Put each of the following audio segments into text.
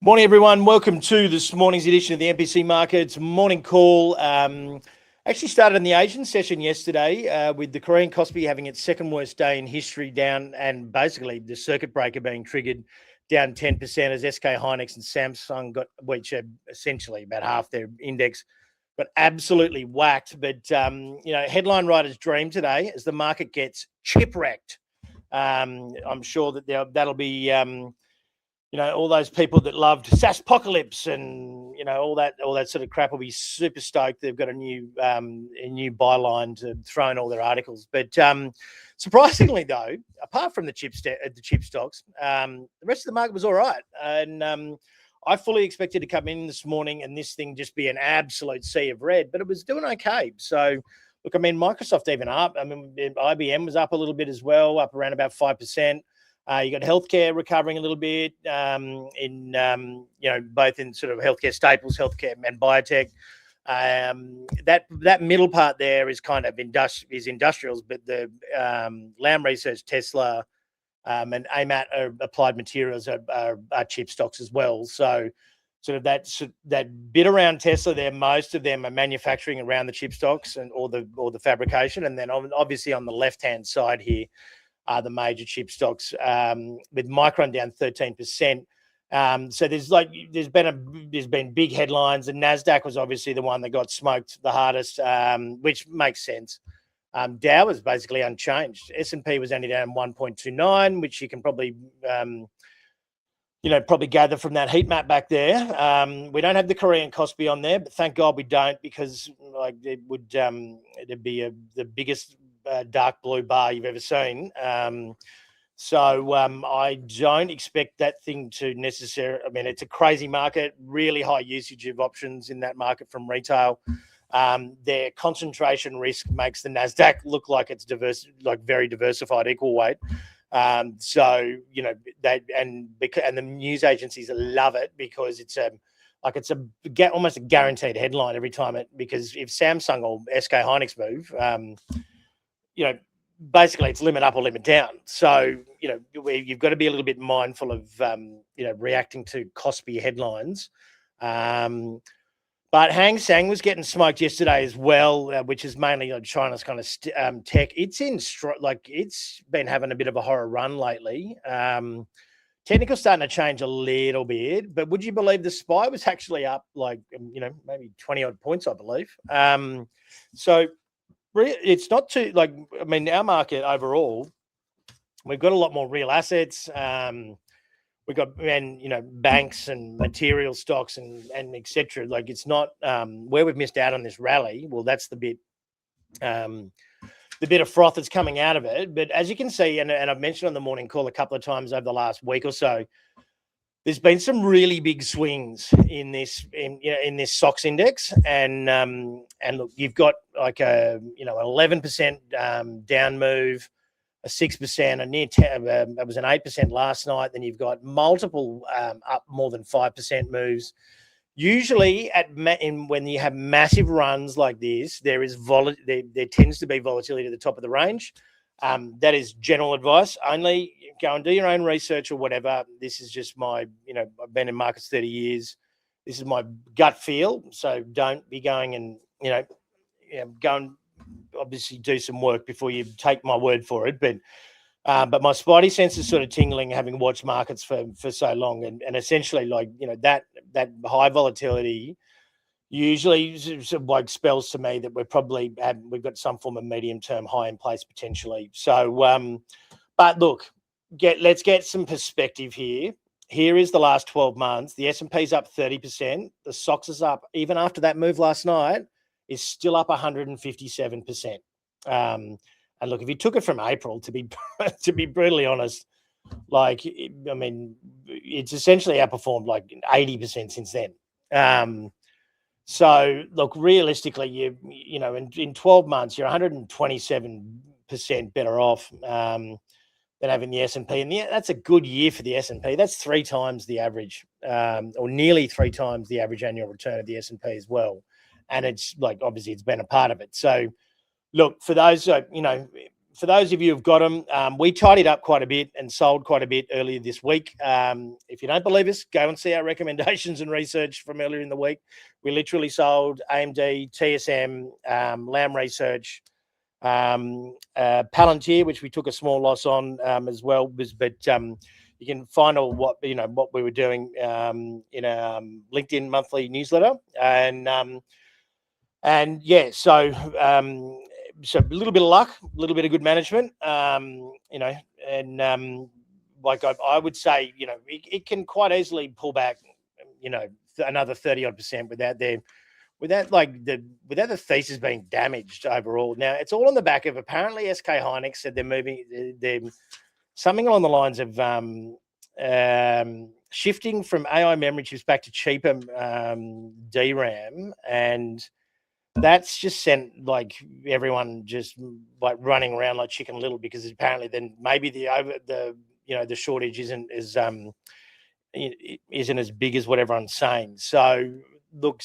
Morning, everyone. Welcome to this morning's edition of the MPC Markets Morning Call. Actually started in the Asian session yesterday with the Korean KOSPI having its second worst day in history down, and basically the circuit breaker being triggered down 10% as SK Hynix and Samsung got, which are essentially about half their index, got absolutely whacked. But, headline writer's dream today as the market gets chip wrecked. I'm sure that that'll be... all those people that loved SaaSpocalypse and all that sort of crap will be super stoked. They've got a new byline to throw in all their articles. But surprisingly, though, apart from the chip stocks, the rest of the market was all right. And I fully expected to come in this morning and this thing just be an absolute sea of red, but it was doing okay. So look, I mean, Microsoft even up. I mean, IBM was up a little bit as well, up around about 5%. You got healthcare recovering a little bit both in sort of healthcare staples, healthcare and biotech. That middle part there is kind of industrials, but the Lam Research, Tesla, and AMAT Applied Materials are chip stocks as well. So sort of that bit around Tesla there, most of them are manufacturing around the chip stocks and or the fabrication, and then obviously on the left hand side here are the major chip stocks, with Micron down 13%. So there's been big headlines, and Nasdaq was obviously the one that got smoked the hardest, which makes sense. Dow was basically unchanged. S&P was only down 1.29, which you can probably gather from that heat map back there. We don't have the Korean KOSPI on there, but thank God we don't, because it'd be the biggest dark blue bar you've ever seen. So I don't expect that thing to necessarily... I mean, it's a crazy market, really high usage of options in that market from retail. Their concentration risk makes the Nasdaq look like it's diverse, like very diversified, equal weight. So the news agencies love it because it's almost a guaranteed headline every time because if Samsung or SK Hynix move, basically it's limit up or limit down. So, you've got to be a little bit mindful of, reacting to KOSPI headlines. But Hang Seng was getting smoked yesterday as well, which is mainly China's kind of tech. It's it's been having a bit of a horror run lately. Technical starting to change a little bit, but would you believe the SPY was actually up maybe 20 odd points, I believe. So it's not too our market overall, we've got a lot more real assets. We've got banks and material stocks and etc. It's not where we've missed out on this rally. Well, that's the bit of froth that's coming out of it. But as you can see, and I've mentioned on the morning call a couple of times over the last week or so, there's been some really big swings in this SOX index, and look, you've got like a 11% down move, a 6%, a near 10. It was an 8% last night. Then you've got multiple up more than 5% moves. Usually, when you have massive runs like this, there tends to be volatility at the top of the range. That is general advice only. Go and do your own research or whatever. This is just my, I've been in markets 30 years. This is my gut feel. So don't be going and, go and obviously do some work before you take my word for it. But my spidey sense is sort of tingling, having watched markets for so long, and essentially that high volatility usually spells to me that we've got some form of medium-term high in place potentially. So, but look, let's get some perspective here. Here is the last 12 months. The S&P's up 30%. The SOX is up, even after that move last night, is still up 157%. And look, if you took it from April, to be brutally honest, it's essentially outperformed 80% since then. So look, realistically, in 12 months, you're 127% better off than having the S&P, and that's a good year for the S&P. That's 3 times the average, or nearly 3 times the average annual return of the S&P as well. And it's obviously it's been a part of it. So look, for those for those of you who've got them, we tidied up quite a bit and sold quite a bit earlier this week. If you don't believe us, go and see our recommendations and research from earlier in the week. We literally sold AMD, TSM, Lam Research, Palantir, which we took a small loss on as well. But you can find all what we were doing in our LinkedIn monthly newsletter, and yeah, so a little bit of luck, a little bit of good management, and like I would say, it can quite easily pull back, another 30-odd% without the thesis being damaged overall. Now it's all on the back of apparently SK Hynix said they're something along the lines of shifting from AI memory chips back to cheaper DRAM, and that's just sent like everyone just like running around like Chicken Little, because apparently then maybe the shortage isn't as big as what everyone's saying. So look,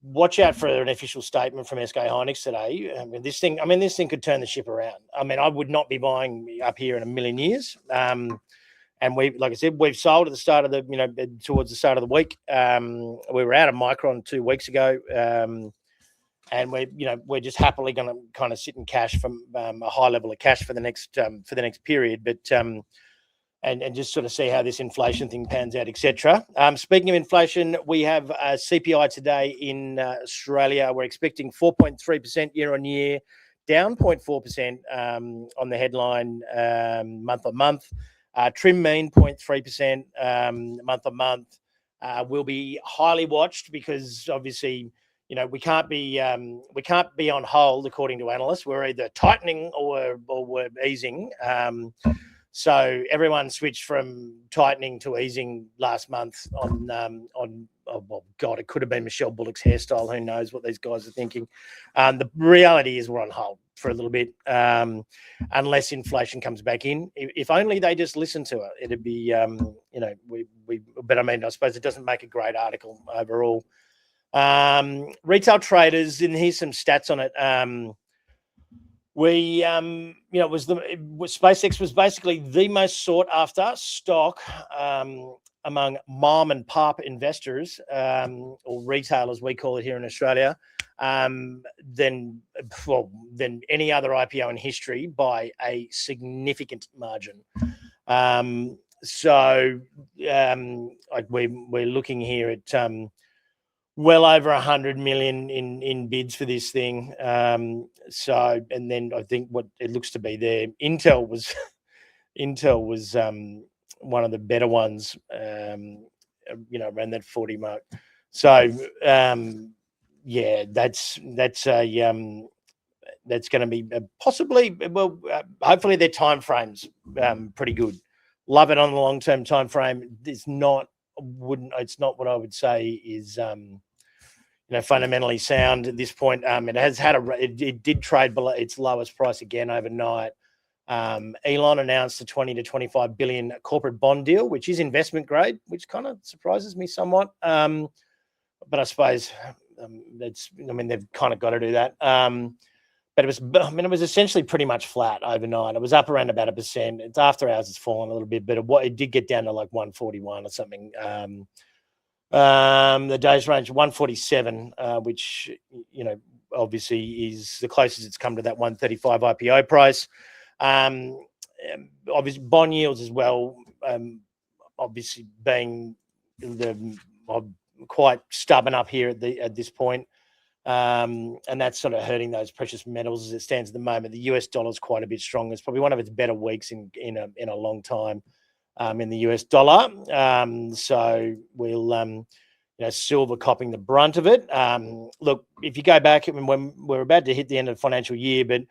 watch out for an official statement from SK Hynix today. This thing could turn the ship around. I would not be buying up here in a million years. And like I said, we've sold at the start of towards the start of the week. We were out of Micron 2 weeks ago. And we're just happily going to kind of sit in cash from a high level of cash for the next period. But, and just sort of see how this inflation thing pans out, etc. Speaking of inflation, we have a CPI today in Australia. We're expecting 4.3% year on year, down 0.4% on the headline month on month. Trim mean 0.3% month on month. Will be highly watched because obviously we can't be on hold according to analysts. We're either tightening or we're easing. So everyone switched from tightening to easing last month on well, God, it could have been Michelle Bullock's hairstyle. Who knows what these guys are thinking? The reality is we're on hold for a little bit, unless inflation comes back in. If only they just listen to it, it'd be, but I suppose it doesn't make a great article overall. Retail traders, and here's some stats on it. SpaceX was basically the most sought after stock among mom and pop investors, or retailers, we call it here in Australia, than any other IPO in history by a significant margin. We're looking here at well over 100 million in bids for this thing. And then I think what it looks to be there, Intel was one of the better ones, around that 40 mark. So yeah, that's going to be possibly, hopefully their time frame's pretty good. Love it on the long term time frame. It's not what I would say is fundamentally sound at this point. It has had it did trade below its lowest price again overnight. Elon announced a 20 to 25 billion corporate bond deal, which is investment grade, which kind of surprises me somewhat. But I suppose they've kind of got to do that. But it was essentially pretty much flat overnight. It was up around about 1%. It's after hours, it's fallen a little bit, but it did get down to like 141 or something. The day's range 147, which obviously is the closest it's come to that 135 IPO price. Obviously bond yields as well, obviously being quite stubborn up here at this point. And that's sort of hurting those precious metals as it stands at the moment. The US dollar is quite a bit stronger. It's probably one of its better weeks in a long time in the US dollar. So we'll, silver copping the brunt of it. Look, if you go back, when we're about to hit the end of the financial year, but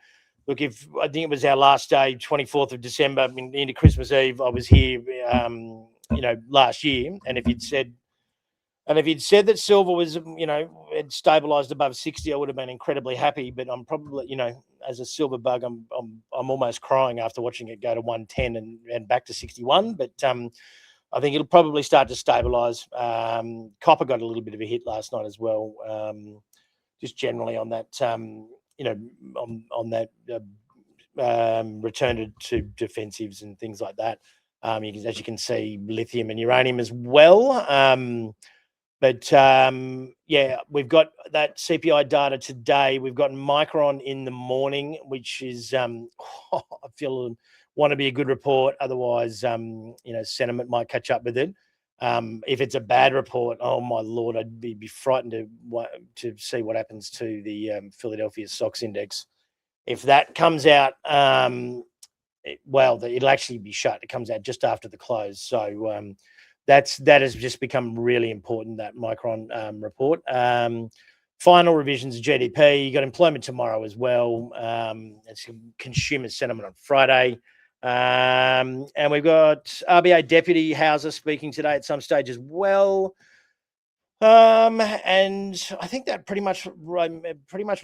look, I think it was our last day, 24th of December, into Christmas Eve, I was here, last year, and if you'd said that silver was, it stabilized above 60, I would have been incredibly happy. But I'm probably, as a silver bug, I'm almost crying after watching it go to 110 and back to 61. But I think it'll probably start to stabilize. Copper got a little bit of a hit last night as well, just generally on that, on that returned to defensives and things like that. As you can see, lithium and uranium as well. Yeah, we've got that CPI data today. We've got Micron in the morning, which is I feel want to be a good report. Otherwise, sentiment might catch up with it. If it's a bad report, oh my Lord, I'd be frightened to see what happens to the Philadelphia SOX index. If that comes out, it'll actually be shut. It comes out just after the close. So that has just become really important, that Micron report. Final revisions of GDP. You got employment tomorrow as well. It's consumer sentiment on Friday. And we've got RBA Deputy Hauser speaking today at some stage as well. And I think that pretty much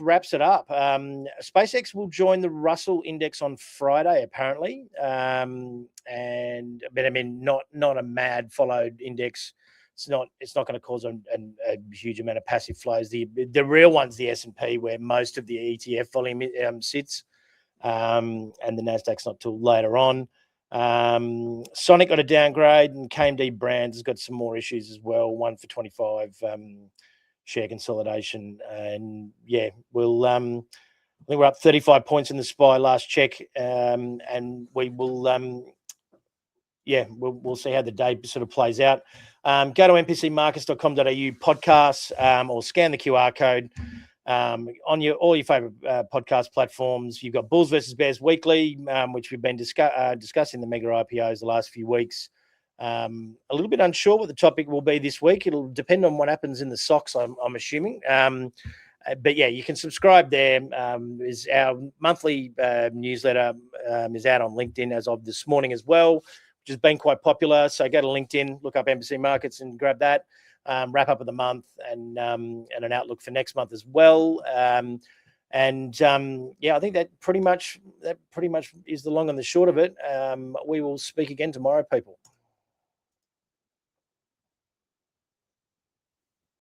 wraps it up. SpaceX will join the Russell Index on Friday, apparently. But I mean, not a mad followed index. It's not going to cause a huge amount of passive flows. The real one's the S&P, where most of the ETF volume sits. And the Nasdaq's not till later on. Sonic got a downgrade, and KMD Brands has got some more issues as well. 1 for 25 share consolidation, and yeah, we'll I think we're up 35 points in the SPY last check, and we will we'll see how the day sort of plays out. Go to npcmarkets.com.au podcasts, or scan the QR code. On all your favorite podcast platforms. You've got Bulls versus Bears Weekly, which we've been discussing the mega IPOs the last few weeks. A little bit unsure what the topic will be this week. It'll depend on what happens in the SOX, I'm assuming. But yeah, you can subscribe there. Is our monthly newsletter is out on LinkedIn as of this morning as well, which has been quite popular. So go to LinkedIn, look up NBC Markets and grab that. Wrap up of the month and an outlook for next month as well. I think that pretty much is the long and the short of it. We will speak again tomorrow, people.